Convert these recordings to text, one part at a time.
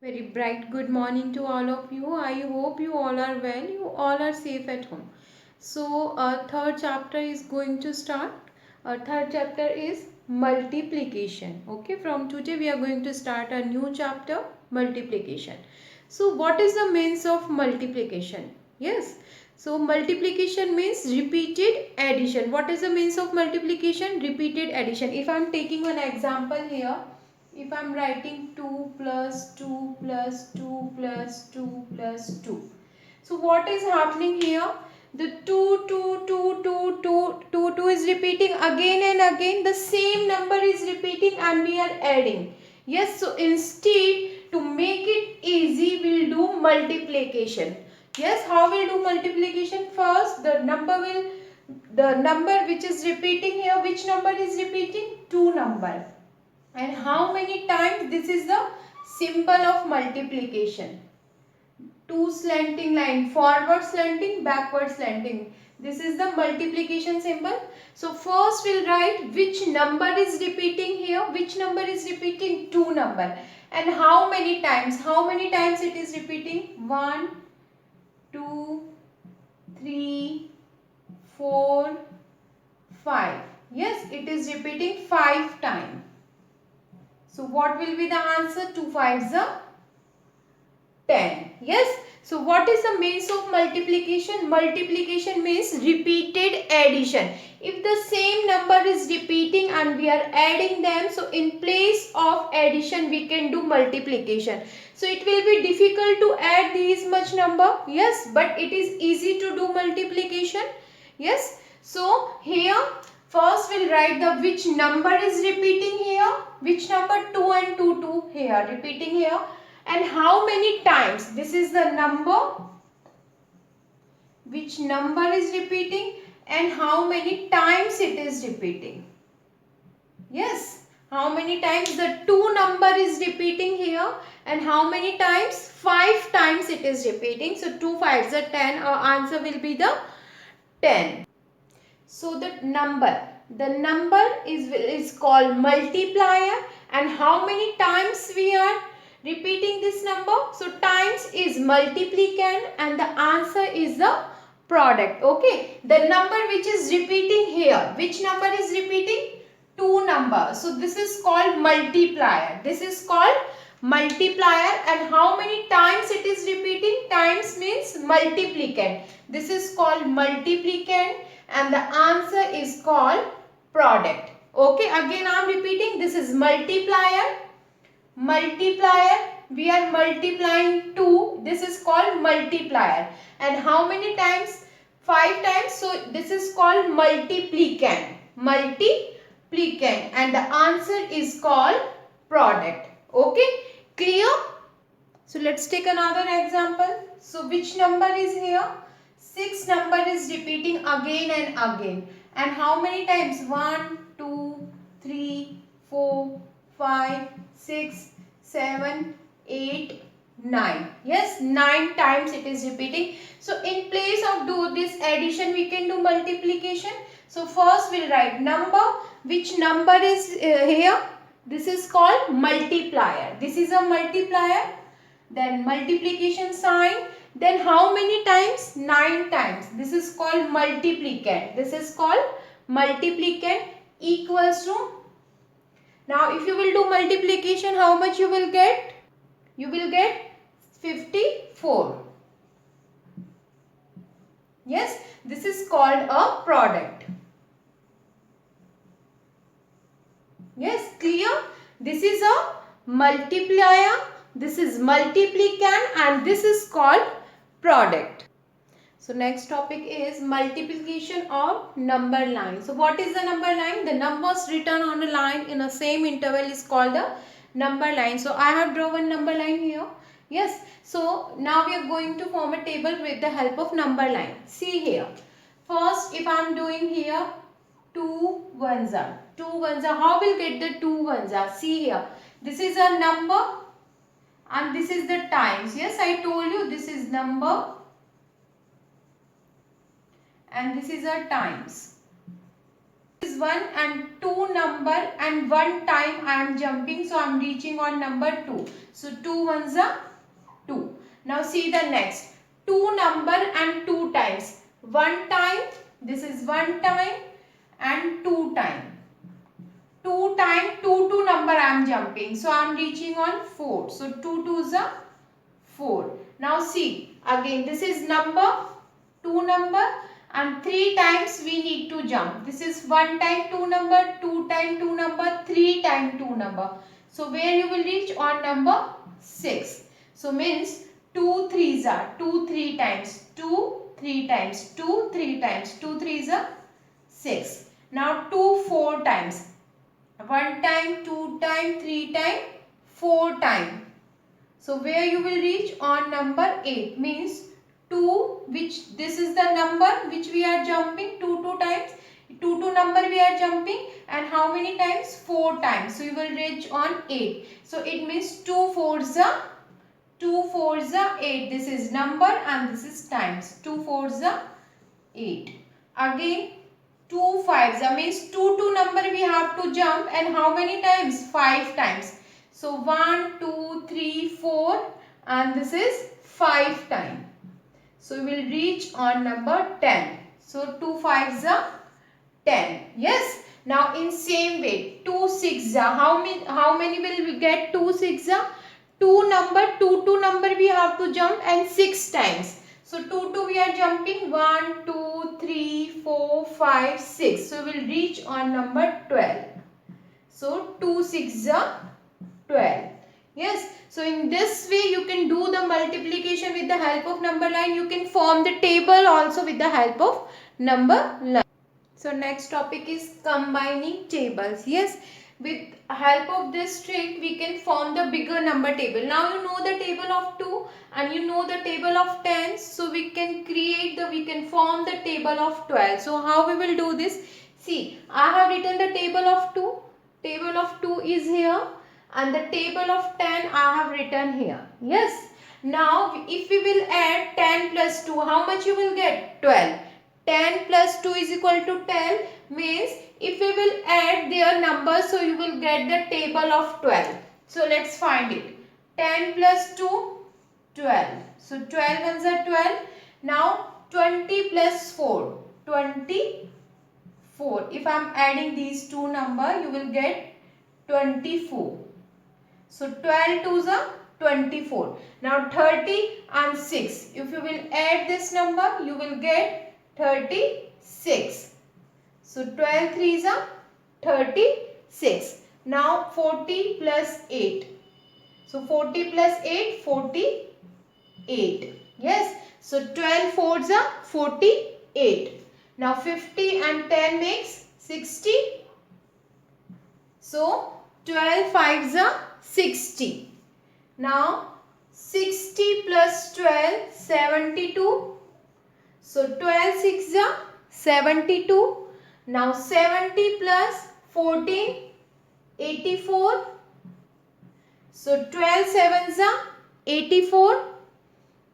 Very bright good morning to all of you. I hope you all are well. You all are safe at home. So, our third chapter is going to start. Our third chapter is multiplication. Okay, from today we are going to start a new chapter, multiplication. So, what is the means of multiplication? Yes. So, multiplication means repeated addition. What is the means of multiplication? Repeated addition. If I am taking an example here, if I am writing 2 plus 2 plus 2 plus 2 plus 2. So what is happening here? The 2, 2, 2, 2, 2, 2, 2 is repeating again and again. The same number is repeating and we are adding. Yes, so instead to make it easy, we'll do multiplication. Yes, how we'll do multiplication? First, the number which is repeating here, which number is repeating? 2 number. And how many times? This is the symbol of multiplication. Two slanting line, forward slanting, backward slanting. This is the multiplication symbol. So first we'll write which number is repeating here. Which number is repeating? 2 number. And how many times? How many times it is repeating? 1, 2, 3, 4, 5. Yes, it is repeating 5 times. So what will be the answer? 2 5s are 10. Yes. So what is the means of multiplication? Multiplication means repeated addition. If the same number is repeating and we are adding them, so in place of addition we can do multiplication. So it will be difficult to add these much number. Yes, but it is easy to do multiplication. Yes. So here first we'll write the which number is repeating here. Which number? 2 and 2, 2 here repeating here. And how many times? This is the number. Which number is repeating and how many times it is repeating. Yes. How many times the 2 number is repeating here and how many times? 5 times it is repeating. So 2 5s are 10. Our answer will be the 10. So the number is called multiplier, and how many times we are repeating this number? So times is multiplicand and the answer is the product. Okay, the number which is repeating here, which number is repeating? 2 number. So this is called multiplier. This is called multiplier, and how many times it is repeating? Times means multiplicand. This is called multiplicand and the answer is called product. Okay, again I am repeating, this is multiplier. We are multiplying 2. This is called multiplier. And how many times? 5 times. So this is called multiplicand. And the answer is called product. Okay, clear? So let's take another example. So which number is here? 6 number is repeating again and again. And how many times? 1, 2, 3, 4, 5, 6, 7, 8, 9. Yes, 9 times it is repeating. So in place of do this addition, we can do multiplication. So first we'll write number. Which number is here? This is called multiplier. This is a multiplier. Then multiplication sign. Then how many times? 9 times. This is called multiplicand. This is called multiplicand equals to. Now if you will do multiplication, how much you will get? You will get 54. Yes, this is called a product. Yes, clear? This is a multiplier, this is multiplicand and this is called product. So next topic is multiplication of number line. So what is the number line? The numbers written on a line in a same interval is called the number line. So I have drawn one number line here. Yes. So now we are going to form a table with the help of number line. See here. First, if I am doing here 2 ones are. 2 ones are. How will get the 2 ones are? See here. This is a number and this is the times. Yes, I told you this is number and this is a times. is 1 and 2 number and 1 time I am jumping, so I am reaching on number 2. So 2 ones are 2. Now see the next. 2 number and 2 times. 1 time, this is 1 time and 2 time. 2 time, 2 number I am jumping. So I am reaching on 4. So 2 twos are 4. Now see, again this is number, 2 number and 3 times we need to jump. This is 1 time 2 number, 2 time 2 number, 3 time 2 number. So where you will reach on number 6. So means 2 threes are 2 3 times, 2 3 times, 2 3 times, 2 threes are 6. Now 2 4 times. 1 time, 2 time, 3 time, 4 time. So where you will reach on number 8 means 2, which this is the number which we are jumping 2 times. 2 number we are jumping and how many times? 4 times. So you will reach on 8. So it means 2 fours are 8. This is number and this is times. 2 fours are 8. Again 2 fives. That means 2 number we have to jump and how many times? 5 times. So 1, 2, 3, 4 and this is 5 time. So we will reach on number 10. So 2 fives are 10. Yes. Now in same way 2 sixes are how many will we get? 2 sixes are 2 number we have to jump and 6 times. So 2 we are jumping 1, 2, 3, 4, 5, 6. So we will reach on number 12. So 2 6 are 12. Yes. So in this way you can do the multiplication with the help of number line. You can form the table also with the help of number line. So next topic is combining tables. Yes. With help of this trick we can form the bigger number table. Now you know the table of 2 and you know the table of 10. So we can form the table of 12. So how we will do this? See, I have written the table of 2. Table of 2 is here and the table of 10 I have written here. Yes. Now if we will add 10 plus 2, how much you will get? 12. 10 plus 2 is equal to 12 means if we will add their numbers, so you will get the table of 12. So let's find it. 10 plus 2, 12. So 12 ones are 12. Now 20 plus 4, 24. If I am adding these two numbers, you will get 24. So 12 twos are 24. Now 30 and 6. If you will add this number, you will get 36. So 12 threes are 36. Now 40 plus 8. So 40 plus 8, 48. Yes. So 12 fours are 48. Now 50 and 10 makes 60. So 12 fives are 60. Now 60 plus 12, 72. So 12 sixes are 72. Now 70 plus 14, 84. So 12 sevens are 84.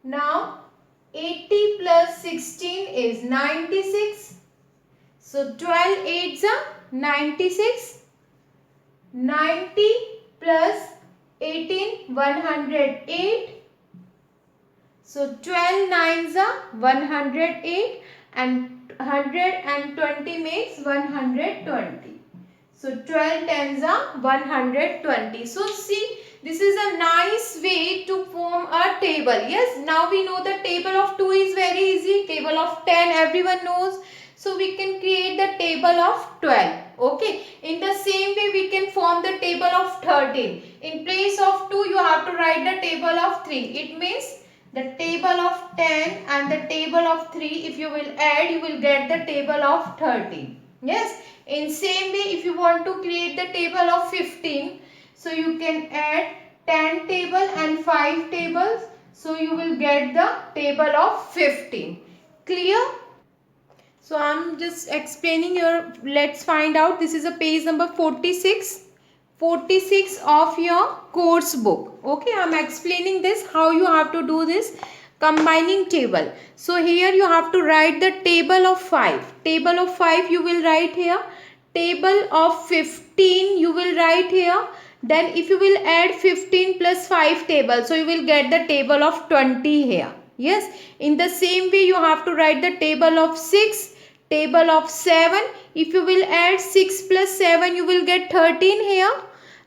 Now 80 plus 16 is 96. So 12 eights are 96. 90 plus 18, 108. So 12 nines are 108 and 120 makes 120. So 12 tens are 120. So see, this is a nice way to form a table. Yes, now we know the table of 2 is very easy. Table of 10 everyone knows. So we can create the table of 12. Okay. In the same way we can form the table of 13. In place of 2 you have to write the table of 3. It means the table of 10 and the table of 3, if you will add, you will get the table of 13. Yes. In same way, if you want to create the table of 15, so you can add 10 table and 5 tables. So you will get the table of 15. Clear? So I am just explaining your, let's find out. This is a page number 46. 46 of your course book. Okay, I am explaining this how you have to do this combining table. So here you have to write the table of 5. Table of 5 you will write here. table of 15 you will write here. Then if you will add 15 plus 5 table, so you will get the table of 20 here. Yes, in the same way you have to write the table of 6, table of 7. If you will add 6 plus 7 you will get 13 here,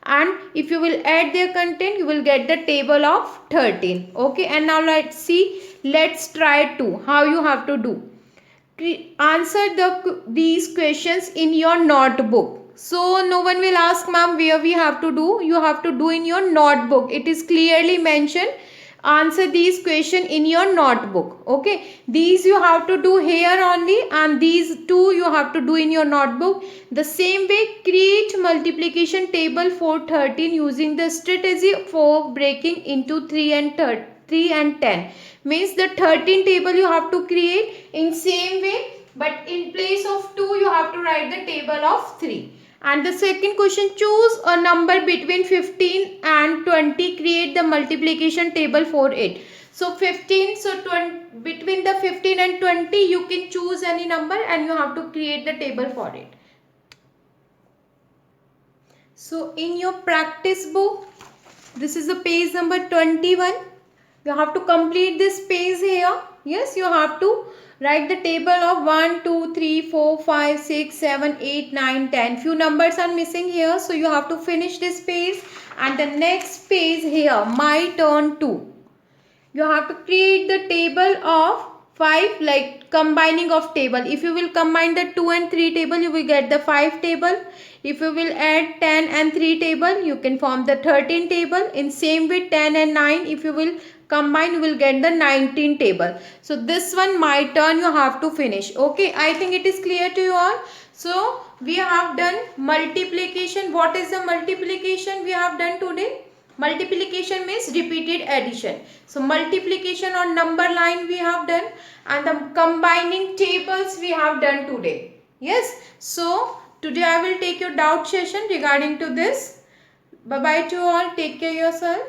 and if you will add their content you will get the table of 13. Okay, and now let's try to how you have to do. Answer these questions in your notebook. So no one will ask, ma'am, where we have to do. You have to do in your notebook. It is clearly mentioned. Answer these questions in your notebook. Okay, these you have to do here only, and these two you have to do in your notebook. The same way, create multiplication table for 13 using the strategy for breaking into 3 and 10. Means the 13 table you have to create in same way, but in place of 2 you have to write the table of 3. And the second question, choose a number between 15 and 20, create the multiplication table for it. So 15, so 20, between the 15 and 20 you can choose any number and you have to create the table for it. So in your practice book, this is the page number 21. You have to complete this page here. Yes, you have to write the table of 1, 2, 3, 4, 5, 6, 7, 8, 9, 10. Few numbers are missing here. So you have to finish this page. And the next page here, my turn 2. You have to create the table of 5, like combining of table. If you will combine the 2 and 3 table, you will get the 5 table. If you will add 10 and 3 table, you can form the 13 table. In same way, 10 and 9, if you will combine, you will get the 19 table. So this one, my turn, you have to finish. Okay, I think it is clear to you all. So we have done multiplication. What is the multiplication we have done today? Multiplication means repeated addition. So multiplication on number line we have done, and the combining tables we have done today. Yes. So today I will take your doubt session regarding to this. Bye bye to all. Take care yourself.